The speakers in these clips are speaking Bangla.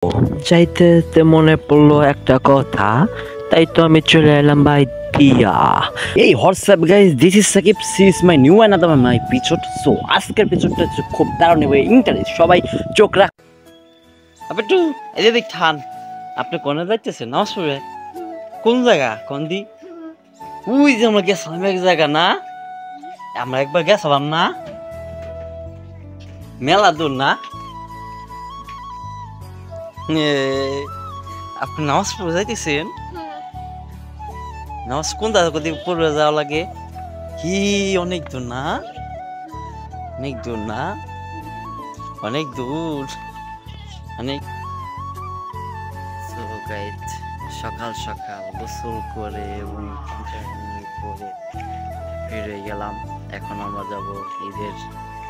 চাইতে মনে পড়লো একটা কথা, তাই তো আমি চলে এলাম ভাই দিয়া। Hey, what's up guys? This is Sakib. This is my new another my episode. So আজকের এপিসোডটা খুব দারুণ হবে, ইন্টারেস্ট। সবাই চোখ রাখ। আপনি একটু এদিকে থান। আপনি কোনে যাইতেছেন? নামাজ পড়বে? কোন জায়গা? কোন দি? ওই যে আমরা গেছিলাম এক জায়গা না? আমরা একবার গেছিলাম না? মেলা দূর না? আপনি নামাজ পড়ে যাইতেছেন? নামাজ কোন দাদা কোথায় পড়বে যাওয়া লাগে? কি অনেক দূর না? অনেক দূর না? অনেক দূর, অনেক। সকাল সকাল গোসল করে এবং পরে বের হয়ে গেলাম। এখন আমরা যাব ঈদের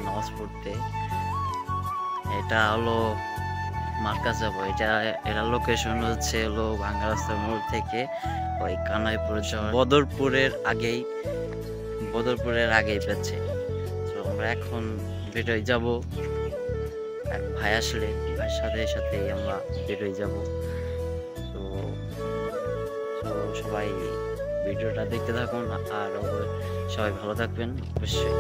নামাজ পড়তে। এটা হলো মার্কাজ যাব। এটা লোকেশন হচ্ছে হলো ভাঙ্গা রাস্তার মোড় থেকে ওই কানাইপুর যাওয়ার বদরপুরের আগেই পেয়েছে। তো আমরা এখন বেরোয় যাব। এক ভাই আসলে ভাইয়ের সাথে আমরা বেরোয় যাব। তো সবাই ভিডিওটা দেখতে থাকুন আর সবাই ভালো থাকবেন অবশ্যই।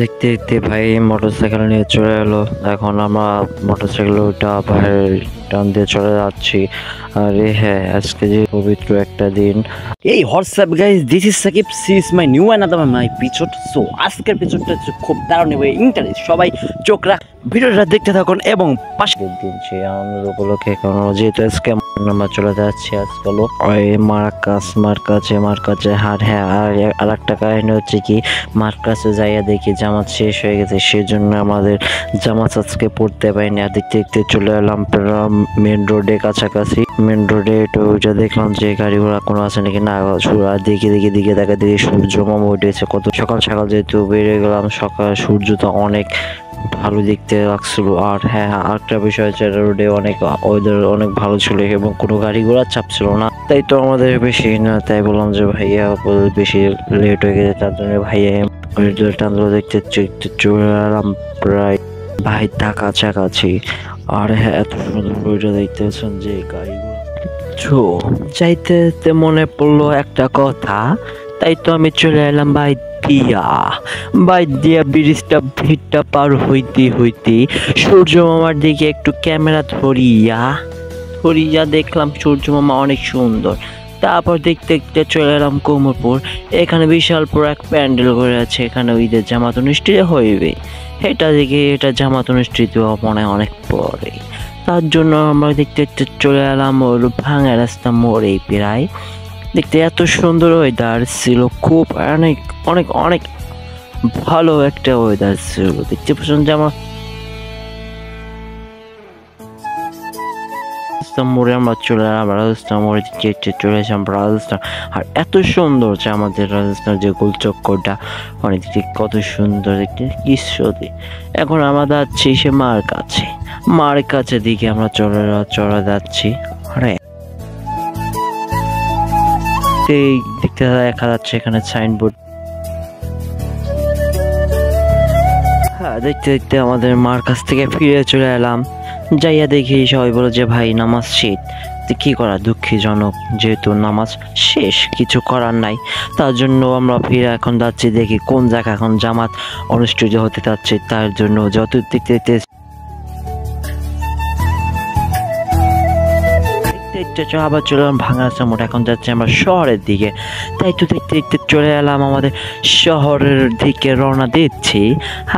দেখতে দেখতে ভাই মোটরসাইকেল নিয়ে চলে এলো। এখন আমরা মোটরসাইকেল ওটা ভাইয়ের টান দিয়ে চলে যাচ্ছি। আরে হ্যাঁ, আজকে যে পবিত্র একটা দিন। Hey, what's up guys? This is Sakib. This is my new another my episode. So আজকের এপিসোডটা খুব দারুণ হবে, ইন্টারেস্ট। সবাই চোখ রাখ, ভিডিওটা দেখতে থাকুন এবং পাশে দিন সেই আনন্দ উপলক্ষে কারণ যেহেতু আজকে আমরা চলে যাচ্ছি আজকে হলো ওই মার কাছে হার। হ্যাঁ, আর একটা কাহিনী হচ্ছে কি, মার কাছে যাইয়া দেখি জামাত শেষ হয়ে গেছে, সেজন্য আমাদের জামাত আজকে পড়তে পারিনি। আর দেখতে দেখতে চলে এলাম মেন রোডে কাছাকাছি। মেন রোডে একটু ওইটা দেখলাম যে গাড়ি ঘোড়া কোনো আছে নাকি না। আর দিকে দেখা দেখি সূর্য মামা উঠেছে। কত সকাল সকাল যেহেতু বেরিয়ে গেলাম, সকাল সূর্য তো অনেক ভালো দেখতে লাগছিল। আর হ্যাঁ, আরেকটা বিষয় হচ্ছে রোডে অনেক ওয়েদার অনেক ভালো ছিল এবং কোনো গাড়ি ঘোড়া চাপ ছিল না। তাই তো আমাদের বেশি না, তাই বললাম যে ভাইয়া বেশি লেট হয়ে গেছে, তার জন্য ভাইয়া টানলো দেখতে চলে এলাম প্রায় ভাই কাছাকাছি। আর হ্যাঁ, এত সুন্দর বইটা দেখতেছেন যে গাড়িগুলো চাইতে মনে পড়লো একটা কথা, তাই তো আমি চলে এলাম ভাই দিয়া ব্রিজটা ভিড়টা পার হইতে সূর্য মামার দিকে একটু ক্যামেরা ধরিয়া দেখলাম সূর্য মামা অনেক সুন্দর। তারপর দেখতে দেখতে চলে এলাম কোমরপুর। এখানে বিশাল পুরো এক প্যান্ডেল করে আছে, এখানে ঈদের জামাত অনুষ্ঠিত হইবে। এটা জামাত অনুষ্ঠিত মনে অনেক পরে, তার জন্য আমরা দেখতে দেখতে চলে এলাম ওর ভাঙা রাস্তা মোড়ে। প্রায় দেখতে এত সুন্দর ওয়েদার ছিল, খুব অনেক অনেক অনেক ভালো একটা ওয়েদার ছিল। দেখতে পাচ্ছেন যে আমার মোড়ে আমরা চলে এলাম রাজস্থান মোড়ে চলে এসেছিলাম রাজস্থান। আর এত সুন্দর যে আমাদের রাজস্থান যে গোলচক্করটা অনেক কত সুন্দর দেখতে দৃশ্যতে। এখন আমরা যাচ্ছি সে মার কাছে দিকে আমরা চলে যাচ্ছি। আরে দেখতে দেখা যাচ্ছে এখানে সাইনবোর্ড। হ্যাঁ, দেখতে দেখতে আমাদের মার কাছ থেকে ফিরে চলে এলাম। যাইয়া দেখি সবাই বলে যে ভাই নামাজ শেষ। কি করা, দুঃখজনক, যেহেতু নামাজ শেষ কিছু করার নাই। তার জন্য আমরা ফিরে এখন যাচ্ছি দেখি কোন জায়গা এখন জামাত অনুষ্ঠিত হতে যাচ্ছে। তার জন্য যত দেখতে আবার চলে এলাম ভাঙা মোড়। এখন যাচ্ছে আমরা শহরের দিকে। তাই তো দেখতে দেখতে চলে এলাম আমাদের শহরের দিকে রওনা দিচ্ছি।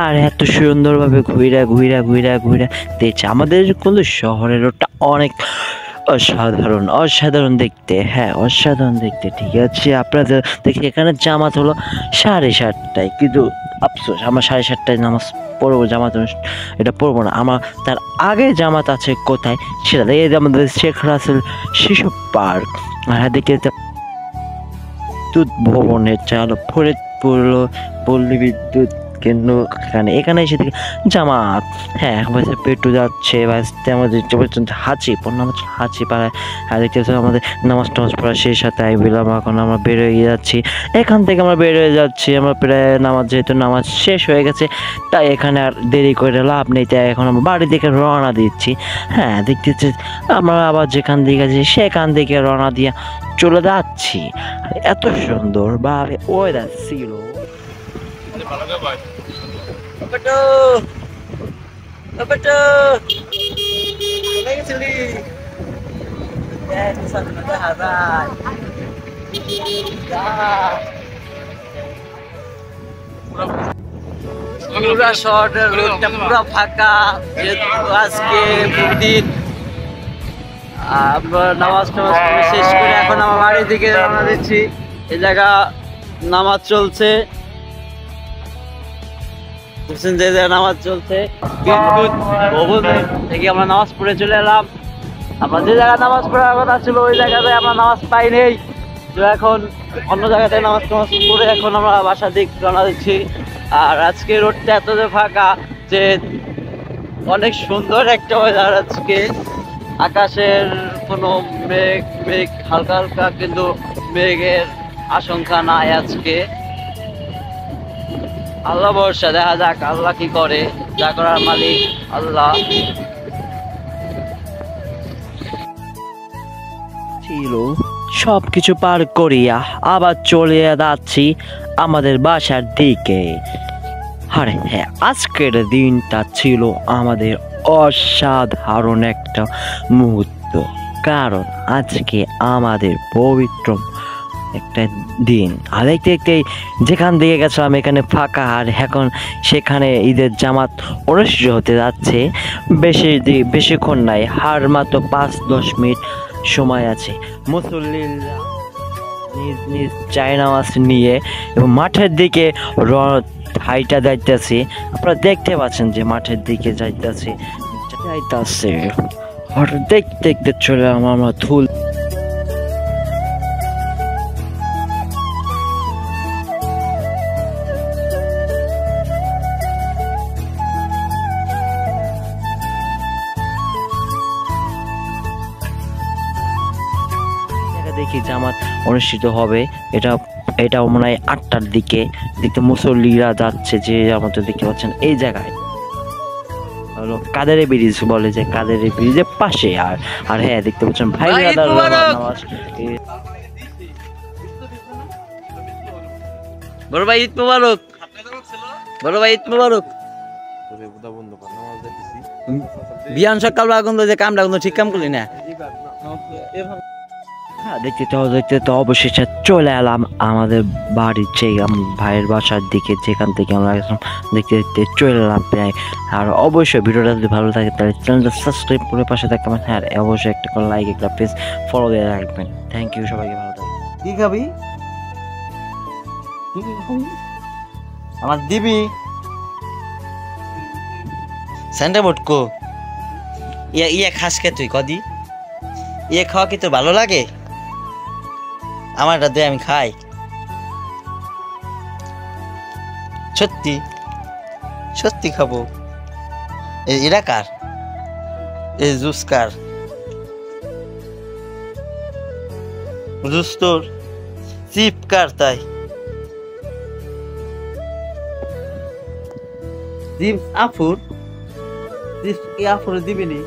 আর এত সুন্দরভাবে ঘুরা দিচ্ছে আমাদের কিন্তু শহরের ওটা অনেক অসাধারণ দেখতে। হ্যাঁ, অসাধারণ দেখতে। ঠিক আছে, আপনাদের দেখি এখানে জামাত হলো 7:30টায়, কিন্তু আফসোস আমরা 7:30টায় নামাজ পড়বো, জামাত এটা পড়বো না। আমার তার আগে জামাত আছে কোথায় সেটা দেখে, আমাদের শেখ রাসেল শিশু পার্ক। আর দেখে দুধ ভবনের চাল ফরিদপুর পল্লী বিদ্যুৎ কিন্তু এখানে এসে দেখি জামাত। হ্যাঁ পেটু যাচ্ছে আমাদের হাঁচি নাম হচ্ছে হাঁচি পাড়ায়। হ্যাঁ দেখতে পাচ্ছি আমাদের নামাজ টামাজ পড়া সেই সাথে আইবিলাম। এখন আমরা বের হয়ে যাচ্ছি এখান থেকে, আমরা বের হয়ে যাচ্ছি। আমরা প্রায় যেহেতু নামাজ শেষ হয়ে গেছে তাই এখানে আর দেরি করে লাভ নেই, তাই এখন আমরা বাড়ি থেকে রওনা দিচ্ছি। হ্যাঁ দেখতে আমরা আবার যেখান দিকে আছি সেখান থেকে রওনা দিয়ে চলে যাচ্ছি। এত সুন্দর ভাবে ওয়েদার ছিল। পুরা শহরের রোডটা পুরো ফাঁকা, যেহেতু আজকে দিন আমরা নামাজ টামাজ পড়ে শেষ করে এখন আমার বাড়ি থেকে রওনা দিচ্ছি। এই জায়গা নামাজ চলছে, বুঝছেন যে নামাজ চলছে ভবন থেকে আমরা নামাজ পড়ে চলে এলাম। আমরা যে জায়গায় নামাজ পড়ার কথা ছিল ওই জায়গাতে আমরা নামাজ পাই নেই, তো এখন অন্য জায়গাতে নামাজ টামাজ পড়ে এখন আমরা বাসার দিক রওনা দিচ্ছি। আর আজকে রোডটা এত যে ফাঁকা যে অনেক সুন্দর একটা ওয়েদার আজকে। আকাশের কোনো মেঘ হালকা হালকা, কিন্তু মেঘের আশঙ্কা নাই আজকে। আল্লাহ ভরসা, দেখা যাক আল্লাহ কি করে, যা করার মালিক আল্লাহ। ছিল সবকিছু পার করিয়া আবার চলে যাচ্ছি আমাদের বাসার দিকে। আরে হ্যাঁ, আজকের দিনটা ছিল আমাদের অসাধারণ একটা মুহূর্ত, কারণ আজকে আমাদের পবিত্র একটা দিন। আর দেখতে দেখতে যেখান থেকে গেছিলাম এখানে ফাঁকা, আর এখন সেখানে ঈদের জামাত অনুষ্ঠিত হতে যাচ্ছে। বেশিক্ষণ নাই, হার মাত্র 5-10 মিনিট সময় আছে। মুসল্লিরা নিজ নিজ নামাজ নিয়ে এবং মাঠের দিকে হাইটা যাইতেছে। আপনারা দেখতে পাচ্ছেন যে মাঠের দিকে যাইতেছে। আর দেখতে দেখতে চলে আমরা ধুল দেখি জামাত অনুষ্ঠিত হবে। এটা মনে হয় 8টার দিকে। দেখতে মুসল্লিরা যাচ্ছে, যে আমাদের দেখতে পাচ্ছেন এই জায়গায় হলো কাদেরে ব্রিজ বলে, যে কাদেরে ব্রিজের পাশে। আর হ্যাঁ দেখতে পাচ্ছেন ভাই বড় ভাই ঈদ মোবারক, বড় ভাই ঈদ মোবারক। বিয়ান সকাল আগুন যে কামটা কিন্তু ঠিক কাম করলি না। দেখতে তো অবশেষে চলে এলাম আমাদের বাড়ির যে ভাইয়ের বাসার দিকে, যেখান থেকে আমরা দেখতে দেখতে চলে এলাম প্রায়। আর অবশ্যই ভিডিওটা যদি ভালো থাকে তাহলে চ্যানেলটা সাবস্ক্রাইব করে পাশে থাকবেন। হ্যাঁ অবশ্যই একটা করে লাইক, একটা পেজ ফলো দিয়ে রাখবেন। থ্যাংক ইউ, সবাইকে ভালো থাকবেন। কি খাবি আমার দিবি স্যান্ডা বটকো? ইয়া খাস কে তুই? কদি ইয়ে খাওয়া কি তোর ভালো লাগে? আমারটা দে, আমি খাই। সত্যি সত্যি খাবো। এরা কার? এই জুস কার? জুস তোর? চিপ কার? তাই চিপস আফুর? চিপস কি আফুর দিবিনি?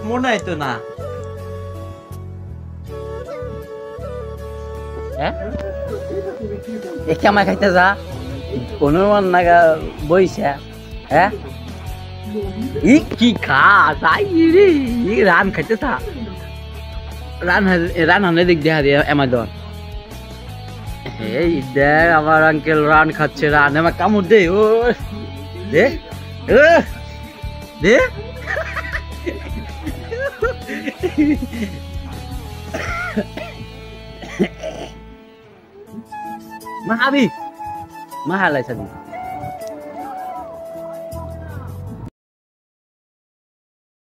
মনে হয় তো না। আমার খাইতে যা কোনো নাগা বইসা। হ্যাঁ ই কি খা তাই রে, রান খাইতে থা। রান হানে দিক দেখা দিয়ে অ্যামাজন। এই দেখ আমার আঙ্কেল রান খাচ্ছে। রান আমার কামড় দে। ও দে দে Mahabi, mahal lah tadi.